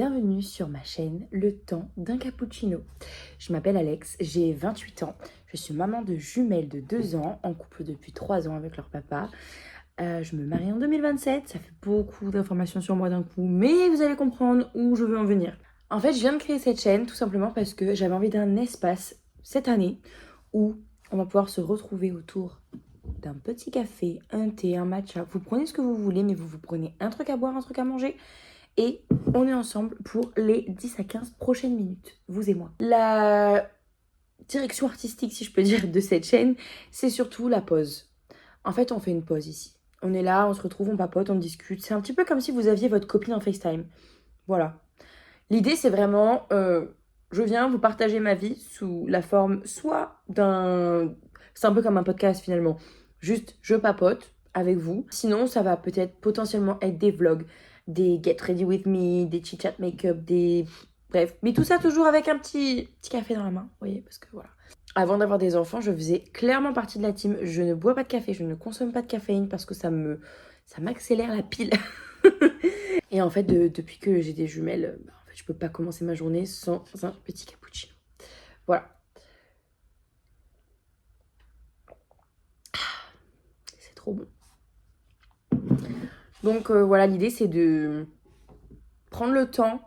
bienvenue sur ma chaîne Le Temps d'un Cappuccino. Je m'appelle Alex, j'ai 28 ans, je suis maman de jumelles de 2 ans, en couple depuis 3 ans avec leur papa. Je me marie en 2027, ça fait beaucoup d'informations sur moi d'un coup, mais vous allez comprendre où je veux en venir. En fait, je viens de créer cette chaîne tout simplement parce que j'avais envie d'un espace cette année où on va pouvoir se retrouver autour d'un petit café, un thé, un matcha. Vous prenez ce que vous voulez, mais vous prenez un truc à boire, un truc à manger. Et on est ensemble pour les 10 à 15 prochaines minutes, vous et moi. La direction artistique, si je peux dire, de cette chaîne, c'est surtout la pause. En fait, on fait une pause ici. On est là, on se retrouve, on papote, on discute. C'est un petit peu comme si vous aviez votre copine en FaceTime. Voilà. L'idée, c'est vraiment, je viens vous partager ma vie sous la forme soit d'un... C'est un peu comme un podcast finalement. Juste, je papote avec vous. Sinon, ça va peut-être potentiellement être des vlogs, des Get Ready With Me, des chit-chat make-up, des... Bref, mais tout ça toujours avec un petit café dans la main, vous voyez, parce que voilà. Avant d'avoir des enfants, je faisais clairement partie de la team. Je ne bois pas de café, je ne consomme pas de caféine parce que ça m'accélère la pile. Et en fait, depuis que j'ai des jumelles, en fait, je peux pas commencer ma journée sans un petit cappuccino. Voilà. C'est trop bon. Donc voilà, l'idée c'est de prendre le temps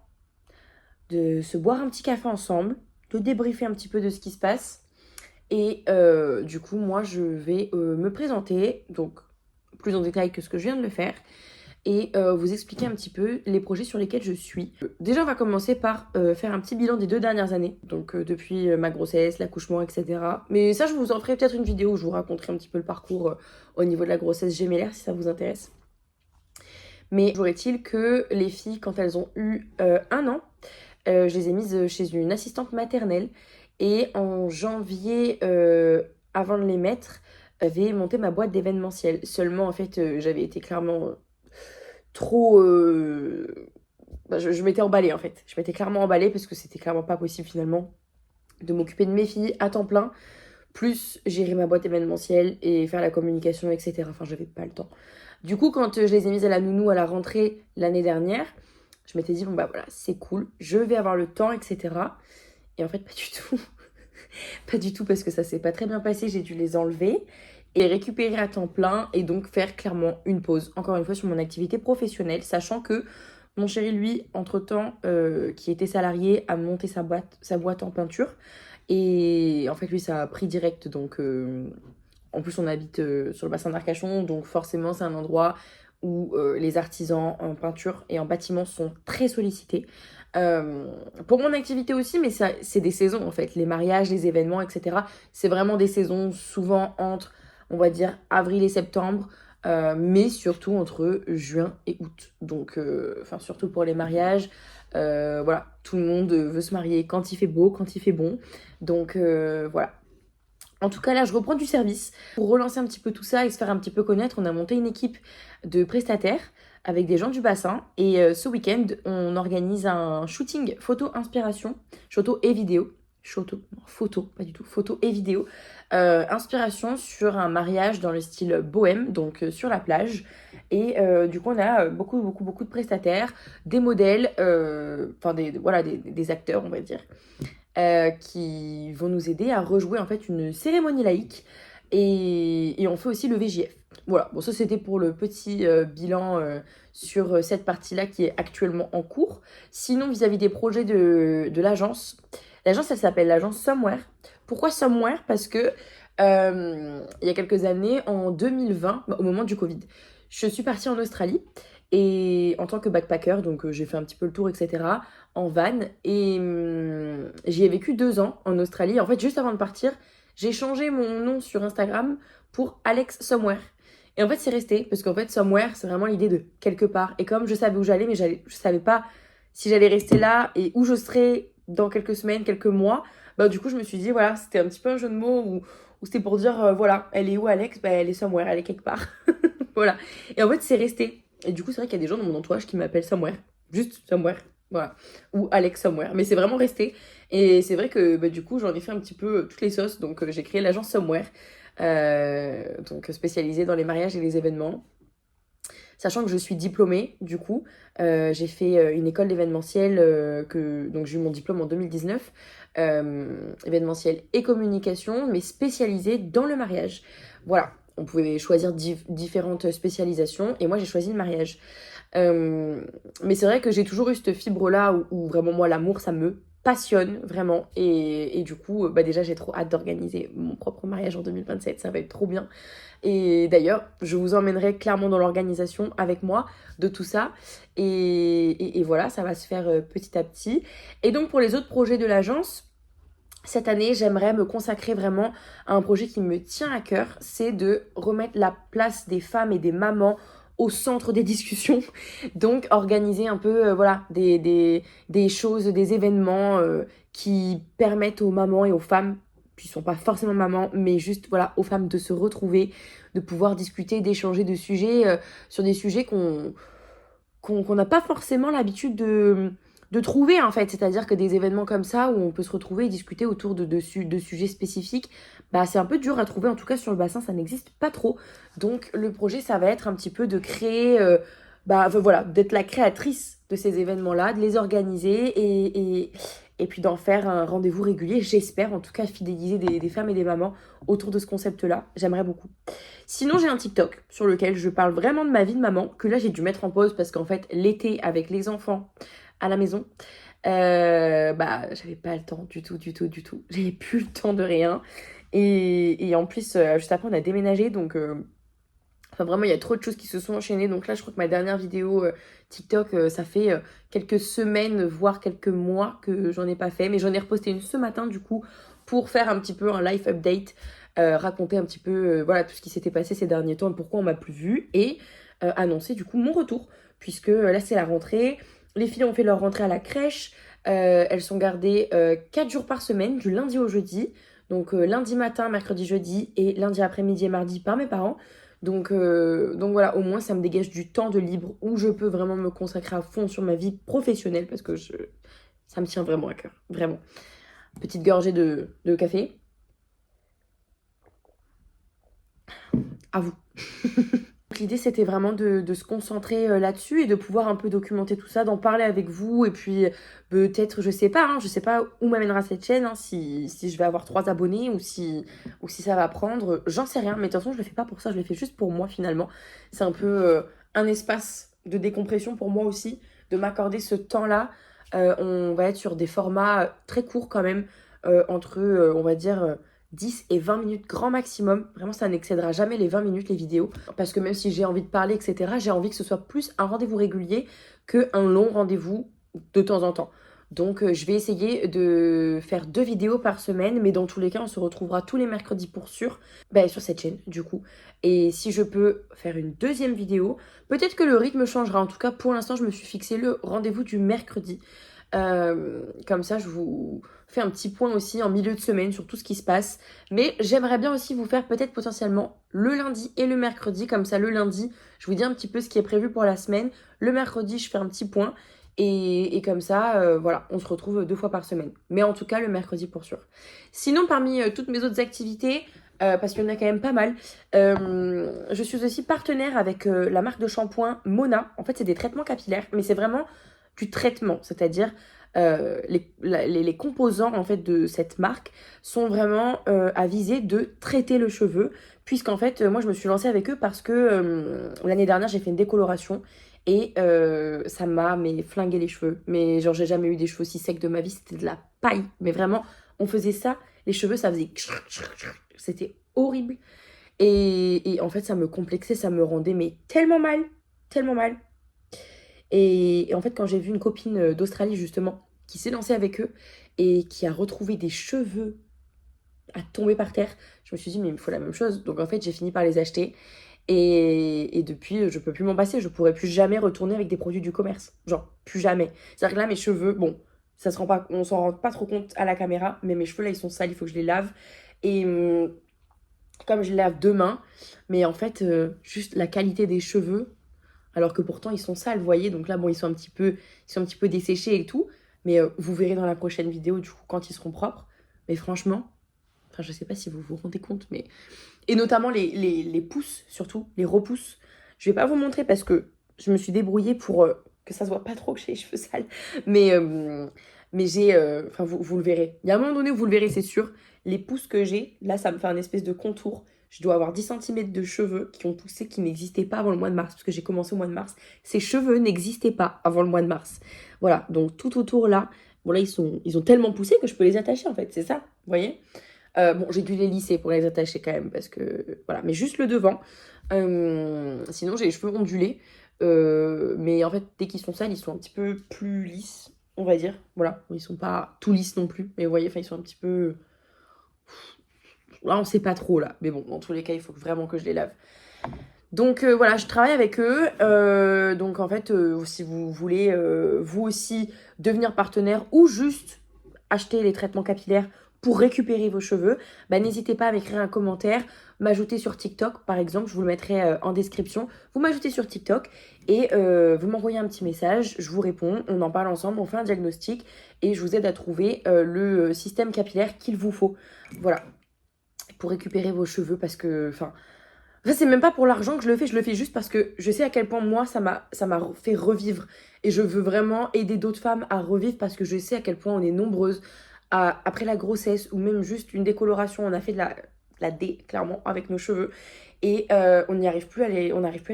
de se boire un petit café ensemble, de débriefer un petit peu de ce qui se passe. Et du coup, moi, je vais me présenter, donc plus en détail que ce que je viens de le faire, et vous expliquer un petit peu les projets sur lesquels je suis. Déjà, on va commencer par faire un petit bilan des 2 dernières années, donc depuis ma grossesse, l'accouchement, etc. Mais ça, je vous en ferai peut-être une vidéo où je vous raconterai un petit peu le parcours au niveau de la grossesse gémellaire, si ça vous intéresse. Mais toujours est-il que les filles, quand elles ont eu 1 an, je les ai mises chez une assistante maternelle. Et en janvier, avant de les mettre, j'avais monté ma boîte d'événementiel. Seulement, en fait, j'avais été clairement trop... je m'étais emballée, en fait. Je m'étais clairement emballée parce que c'était clairement pas possible, finalement, de m'occuper de mes filles à temps plein, plus gérer ma boîte événementielle et faire la communication, etc. Enfin, j'avais pas le temps. Du coup, quand je les ai mises à la nounou à la rentrée l'année dernière, je m'étais dit, bon bah voilà, c'est cool, je vais avoir le temps, etc. Et en fait, pas du tout. Pas du tout, parce que ça s'est pas très bien passé, j'ai dû les enlever et récupérer à temps plein et donc faire clairement une pause, encore une fois, sur mon activité professionnelle, sachant que mon chéri, lui, entre-temps, qui était salarié, a monté sa boîte en peinture. Et en fait, lui, ça a pris direct, donc... En plus, on habite sur le bassin d'Arcachon, donc forcément, c'est un endroit où les artisans en peinture et en bâtiment sont très sollicités. Pour mon activité aussi, mais ça, c'est des saisons en fait. Les mariages, les événements, etc. C'est vraiment des saisons souvent entre, on va dire, avril et septembre, mais surtout entre juin et août. Donc, enfin, surtout pour les mariages. Voilà, tout le monde veut se marier quand il fait beau, quand il fait bon. Donc, voilà. En tout cas, là, je reprends du service. Pour relancer un petit peu tout ça et se faire un petit peu connaître, on a monté une équipe de prestataires avec des gens du bassin. Et ce week-end, on organise un shooting photo inspiration, photo et vidéo. Photo, pas du tout, photo et vidéo. Inspiration sur un mariage dans le style bohème, donc sur la plage. Et du coup, on a beaucoup de prestataires, des modèles, enfin des acteurs, on va dire, qui vont nous aider à rejouer en fait une cérémonie laïque et on fait aussi le VJF. Voilà, bon ça c'était pour le petit bilan sur cette partie-là qui est actuellement en cours. Sinon vis-à-vis des projets de l'agence, l'agence elle s'appelle l'agence Somewhere. Pourquoi Somewhere? Parce que il y a quelques années, en 2020, au moment du Covid, je suis partie en Australie et en tant que backpacker, donc j'ai fait un petit peu le tour, etc., en van. Et j'y ai vécu 2 ans en Australie. En fait, juste avant de partir, j'ai changé mon nom sur Instagram pour Alex Somewhere. Et en fait, c'est resté, parce qu'en fait, Somewhere, c'est vraiment l'idée de quelque part. Et comme je savais où j'allais, mais je savais pas si j'allais rester là et où je serais dans quelques semaines, quelques mois, bah du coup, je me suis dit, voilà, c'était un petit peu un jeu de mots où c'était pour dire, voilà, elle est où Alex? Bah elle est Somewhere, elle est quelque part. Voilà. Et en fait, c'est resté. Et du coup, c'est vrai qu'il y a des gens dans mon entourage qui m'appellent Somewhere. Juste Somewhere. Voilà. Ou Alex Somewhere. Mais c'est vraiment resté. Et c'est vrai que bah, du coup, j'en ai fait un petit peu toutes les sauces. Donc, j'ai créé l'agence Somewhere. Donc, spécialisée dans les mariages et les événements. sachant que je suis diplômée du coup. J'ai fait une école d'événementiel, donc j'ai eu mon diplôme en 2019, événementiel et communication, mais spécialisée dans le mariage. Voilà, on pouvait choisir différentes spécialisations et moi j'ai choisi le mariage. Mais c'est vrai que j'ai toujours eu cette fibre-là où vraiment moi l'amour ça me passionne vraiment et du coup bah déjà j'ai trop hâte d'organiser mon propre mariage en 2027, ça va être trop bien. Et d'ailleurs je vous emmènerai clairement dans l'organisation avec moi de tout ça et voilà, ça va se faire petit à petit. Et donc pour les autres projets de l'agence, cette année, j'aimerais me consacrer vraiment à un projet qui me tient à cœur, c'est de remettre la place des femmes et des mamans au centre des discussions. Donc, organiser un peu voilà, des choses, des événements qui permettent aux mamans et aux femmes, qui ne sont pas forcément mamans, mais juste voilà, aux femmes de se retrouver, de pouvoir discuter, d'échanger de sujets sur des sujets qu'on n'a pas forcément l'habitude de trouver en fait. C'est-à-dire que des événements comme ça où on peut se retrouver et discuter autour de sujets spécifiques, bah c'est un peu dur à trouver, en tout cas sur le bassin ça n'existe pas trop. Donc le projet ça va être un petit peu de créer, voilà, d'être la créatrice de ces événements-là, de les organiser et puis d'en faire un rendez-vous régulier, j'espère en tout cas fidéliser des femmes et des mamans autour de ce concept-là, j'aimerais beaucoup. Sinon, j'ai un TikTok sur lequel je parle vraiment de ma vie de maman, que là j'ai dû mettre en pause parce qu'en fait, l'été avec les enfants à la maison, j'avais pas le temps du tout, du tout, du tout. J'avais plus le temps de rien. Et en plus, juste après, on a déménagé, donc enfin vraiment, il y a trop de choses qui se sont enchaînées. Donc là, je crois que ma dernière vidéo TikTok, ça fait quelques semaines, voire quelques mois que j'en ai pas fait. Mais j'en ai reposté une ce matin, du coup, pour faire un petit peu un life update, raconter un petit peu voilà, tout ce qui s'était passé ces derniers temps et pourquoi on m'a plus vue. Et annoncer, du coup, mon retour. Puisque là, c'est la rentrée. Les filles ont fait leur rentrée à la crèche. Elles sont gardées 4 jours par semaine, du lundi au jeudi. Donc lundi matin, mercredi, jeudi et lundi après-midi et mardi par mes parents. Donc voilà, au moins ça me dégage du temps de libre où je peux vraiment me consacrer à fond sur ma vie professionnelle parce que ça me tient vraiment à cœur, vraiment. Petite gorgée de café. À vous. L'idée c'était vraiment de se concentrer là-dessus et de pouvoir un peu documenter tout ça, d'en parler avec vous et puis peut-être, je sais pas où m'amènera cette chaîne, hein, si je vais avoir 3 abonnés ou si ça va prendre, j'en sais rien, mais de toute façon je le fais pas pour ça, je le fais juste pour moi finalement. C'est un peu un espace de décompression pour moi aussi, de m'accorder ce temps-là. On va être sur des formats très courts quand même, entre on va dire 10 et 20 minutes grand maximum. Vraiment, ça n'excédera jamais les 20 minutes, les vidéos. Parce que même si j'ai envie de parler, etc., j'ai envie que ce soit plus un rendez-vous régulier qu'un long rendez-vous de temps en temps. Donc, je vais essayer de faire 2 vidéos par semaine. Mais dans tous les cas, on se retrouvera tous les mercredis pour sûr sur cette chaîne, du coup. Et si je peux faire une deuxième vidéo, peut-être que le rythme changera. En tout cas, pour l'instant, je me suis fixé le rendez-vous du mercredi. Comme ça, je vous fais un petit point aussi en milieu de semaine sur tout ce qui se passe. Mais j'aimerais bien aussi vous faire peut-être potentiellement le lundi et le mercredi. Comme ça, le lundi, je vous dis un petit peu ce qui est prévu pour la semaine. Le mercredi, je fais un petit point. Et comme ça, voilà, on se retrouve 2 fois par semaine. Mais en tout cas, le mercredi pour sûr. Sinon, parmi toutes mes autres activités, parce qu'il y en a quand même pas mal, je suis aussi partenaire avec la marque de shampoing Mona. En fait, c'est des traitements capillaires, mais c'est vraiment du traitement, c'est-à-dire les composants en fait de cette marque sont vraiment à viser de traiter le cheveu, puisqu'en fait moi je me suis lancée avec eux parce que l'année dernière j'ai fait une décoloration et ça m'a flingué les cheveux, mais genre j'ai jamais eu des cheveux aussi secs de ma vie, c'était de la paille, mais vraiment on faisait ça, les cheveux ça faisait c'était horrible et en fait ça me complexait, ça me rendait tellement mal, tellement mal. Et en fait, quand j'ai vu une copine d'Australie, justement, qui s'est lancée avec eux et qui a retrouvé des cheveux à tomber par terre, je me suis dit, mais il me faut la même chose. Donc en fait, j'ai fini par les acheter. Et depuis, je peux plus m'en passer. Je pourrais plus jamais retourner avec des produits du commerce. Genre, plus jamais. C'est-à-dire que là, mes cheveux, bon, on s'en rend pas trop compte à la caméra, mais mes cheveux, là, ils sont sales, il faut que je les lave. Et comme je les lave demain, mais en fait, juste la qualité des cheveux, alors que pourtant ils sont sales, vous voyez. Donc là, bon, ils sont un petit peu desséchés et tout. Mais vous verrez dans la prochaine vidéo, du coup, quand ils seront propres. Mais franchement, enfin, je sais pas si vous vous rendez compte, mais... Et notamment les pousses, surtout, les repousses. Je vais pas vous montrer parce que je me suis débrouillée pour que ça se voit pas trop que j'ai les cheveux sales. Mais j'ai... Enfin, vous le verrez. Il y a un moment donné où vous le verrez, c'est sûr. Les pouces que j'ai, là, ça me fait un espèce de contour. Je dois avoir 10 centimètres de cheveux qui ont poussé, qui n'existaient pas avant le mois de mars, parce que j'ai commencé au mois de mars. Ces cheveux n'existaient pas avant le mois de mars. Voilà, donc tout autour là, bon là, ils ont tellement poussé que je peux les attacher en fait, c'est ça, vous voyez. Bon, j'ai dû les lisser pour les attacher quand même, parce que, voilà, mais juste le devant. Sinon, j'ai les cheveux ondulés. Mais en fait, dès qu'ils sont sales, ils sont un petit peu plus lisses, on va dire. Voilà, ils sont pas tout lisses non plus, mais vous voyez, enfin, ils sont un petit peu... Là, on sait pas trop, là. Mais bon, dans tous les cas, il faut vraiment que je les lave. Donc, voilà, je travaille avec eux. Donc, en fait, si vous voulez, vous aussi, devenir partenaire ou juste acheter les traitements capillaires pour récupérer vos cheveux, bah, n'hésitez pas à m'écrire un commentaire, m'ajouter sur TikTok, par exemple. Je vous le mettrai en description. Vous m'ajoutez sur TikTok et vous m'envoyez un petit message. Je vous réponds. On en parle ensemble. On fait un diagnostic et je vous aide à trouver le système capillaire qu'il vous faut. Voilà. Pour récupérer vos cheveux parce que, enfin, c'est même pas pour l'argent que je le fais juste parce que je sais à quel point moi ça m'a fait revivre et je veux vraiment aider d'autres femmes à revivre parce que je sais à quel point on est nombreuses après la grossesse ou même juste une décoloration, on a fait de la dé clairement avec nos cheveux et on n'arrive plus à les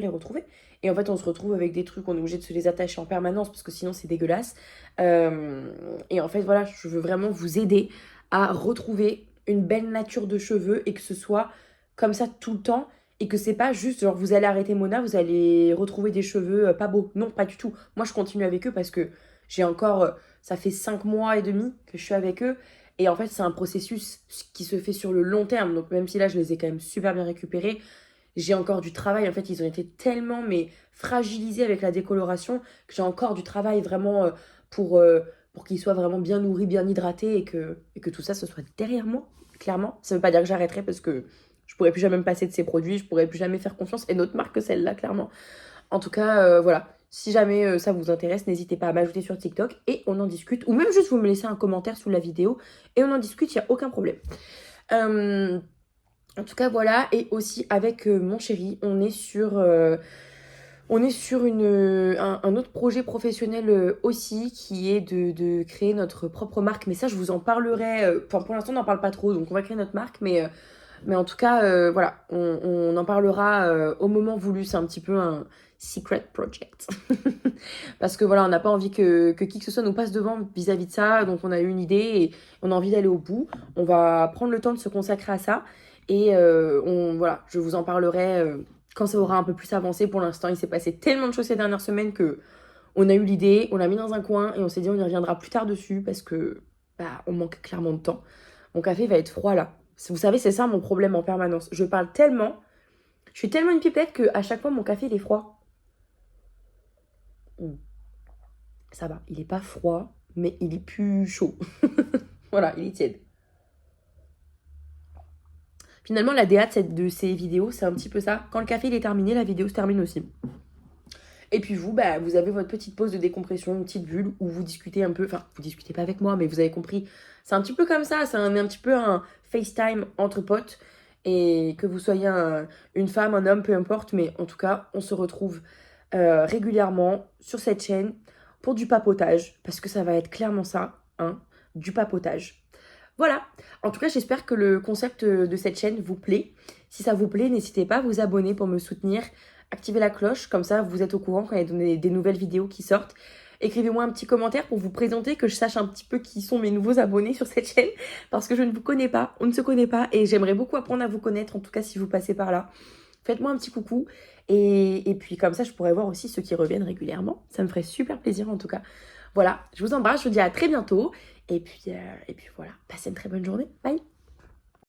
retrouver. Et en fait, on se retrouve avec des trucs, on est obligé de se les attacher en permanence parce que sinon c'est dégueulasse. Et en fait, voilà, je veux vraiment vous aider à retrouver une belle nature de cheveux et que ce soit comme ça tout le temps et que c'est pas juste genre vous allez arrêter Mona, vous allez retrouver des cheveux pas beaux. Non, pas du tout. Moi, je continue avec eux parce que j'ai encore, ça fait 5 mois et demi que je suis avec eux. Et en fait, c'est un processus qui se fait sur le long terme. Donc, même si là, je les ai quand même super bien récupérés, j'ai encore du travail. En fait, ils ont été tellement mais fragilisés avec la décoloration que j'ai encore du travail vraiment pour qu'ils soient vraiment bien nourris, bien hydratés et que tout ça, ce soit derrière moi, clairement. Ça veut pas dire que j'arrêterai parce que je pourrais plus jamais me passer de ces produits, je pourrais plus jamais faire confiance à une autre marque que celle-là, clairement. En tout cas, voilà. Si jamais ça vous intéresse, n'hésitez pas à m'ajouter sur TikTok et on en discute. Ou même juste vous me laissez un commentaire sous la vidéo et on en discute, il n'y a aucun problème. En tout cas, voilà. Et aussi avec mon chéri, on est sur un autre projet professionnel aussi qui est de créer notre propre marque. Mais ça, je vous en parlerai. Enfin, pour l'instant, on n'en parle pas trop, donc on va créer notre marque. Mais en tout cas, voilà, on en parlera au moment voulu. C'est un petit peu un secret project. Parce que voilà, on n'a pas envie que qui que ce soit nous passe devant vis-à-vis de ça. Donc on a eu une idée et on a envie d'aller au bout. On va prendre le temps de se consacrer à ça. Et voilà, je vous en parlerai quand ça aura un peu plus avancé. Pour l'instant, il s'est passé tellement de choses ces dernières semaines que on a eu l'idée, on l'a mis dans un coin et on s'est dit on y reviendra plus tard dessus parce que bah, on manque clairement de temps. Mon café va être froid là. Vous savez, c'est ça mon problème en permanence. Je parle tellement, je suis tellement une pipette qu'à chaque fois mon café il est froid. Ça va, il est pas froid, mais il est plus chaud. Voilà, il est tiède. Finalement, la DA de ces vidéos, c'est un petit peu ça. Quand le café il est terminé, la vidéo se termine aussi. Et puis vous, bah, vous avez votre petite pause de décompression, une petite bulle où vous discutez un peu. Enfin, vous discutez pas avec moi, mais vous avez compris. C'est un petit peu comme ça. C'est un petit peu un FaceTime entre potes. Et que vous soyez une femme, un homme, peu importe. Mais en tout cas, on se retrouve régulièrement sur cette chaîne pour du papotage. Parce que ça va être clairement ça, hein, du papotage. Voilà. En tout cas, j'espère que le concept de cette chaîne vous plaît. Si ça vous plaît, n'hésitez pas à vous abonner pour me soutenir. Activez la cloche, comme ça vous êtes au courant quand il y a des nouvelles vidéos qui sortent. Écrivez-moi un petit commentaire pour vous présenter, que je sache un petit peu qui sont mes nouveaux abonnés sur cette chaîne. Parce que je ne vous connais pas, on ne se connaît pas. Et j'aimerais beaucoup apprendre à vous connaître, en tout cas si vous passez par là. Faites-moi un petit coucou. Et puis comme ça, je pourrais voir aussi ceux qui reviennent régulièrement. Ça me ferait super plaisir en tout cas. Voilà, je vous embrasse, je vous dis à très bientôt. Et puis voilà, passez une très bonne journée. Bye!